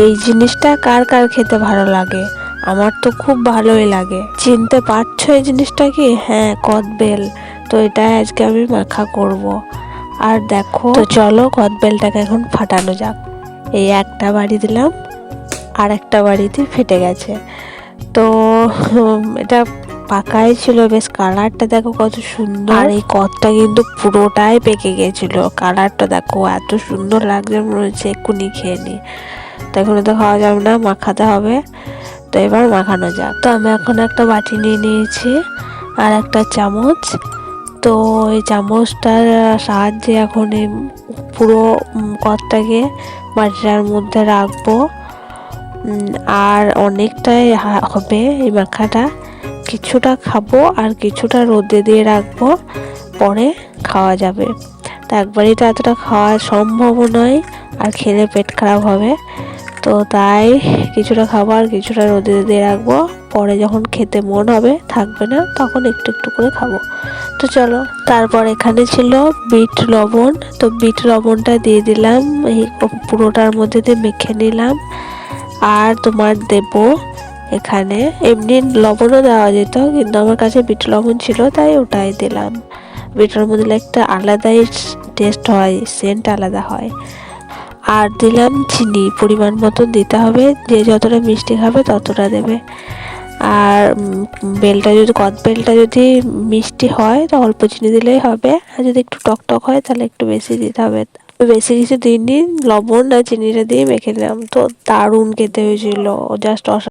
এই জিনিসটা কার কার খেতে ভালো লাগে? আমার তো খুব ভালোই লাগে। চিনতে পারছো এই জিনিসটা কি? হ্যাঁ, কদবেল। তো এটা আজকে আমি মাখা করব। আর দেখো, তো চলো কদবেলটাকে এখন ফাটানো যাক। এই একটা বাড়ি দিলাম, আর একটা বাড়িতে ফেটে গেছে। তো এটা পাকাই ছিল, বেশ কালারটা দেখো কত সুন্দর। আর এই কদটা কিন্তু পুরোটাই পেকে গেছিল। কালারটা দেখো এত সুন্দর লাগছে, মনে হচ্ছে এক্ষুনি খেয়ে নি। তো এখন তো খাওয়া যাবে না, মাখাতে হবে। তো এবার মাখানো যাক। তো আমি এখন একটা বাটি নিয়ে নিয়েছি আর একটা চামচ। তো এই চামচটার সাহায্যে এখন এই পুরো কদটাকে বাটিটার মধ্যে রাখবো। আর অনেকটাই হবে এই মাখাটা। কিছুটা খাবো আর কিছুটা রোদে দিয়ে রাখবো, পরে খাওয়া যাবে। তো একবারই তো এতটা খাওয়া সম্ভব নয়, আর খেলে পেট খারাপ হবে। তো তাই কিছুটা খাবো আর কিছুটা রোদে দিয়ে রাখবো, পরে যখন খেতে মন হবে, থাকবে না, তখন একটু একটু করে খাবো। তো চলো, তারপর এখানে ছিল বিট লবণ। তো বিট লবণটা দিয়ে দিলাম, এই পুরোটার মধ্যে দিয়ে মেখে নিলাম। আর তোমার দেব এখানে, এমনি লবণও দেওয়া যেত, কিন্তু আমার কাছে বিট লবণ ছিল তাই ওটাই দিলাম। বিটের মধ্যে একটা আলাদাই টেস্ট হয়, সেন্ট আলাদা হয়। আর দিলাম চিনি, পরিমাণ মতন দিতে হবে, যে যতটা মিষ্টি খাবে ততটা দেবে। আর বেলটা যদি কদবেলটা যদি মিষ্টি হয় তো অল্প চিনি দিলেই হবে, আর যদি একটু টক টক হয় তাহলে একটু বেশি দিতে হবে। বেশি কিছু দিইনি, লবণ আর চিনিটা দিয়ে মেখে নিলাম। তো দারুণ খেতে হয়েছিল, জাস্ট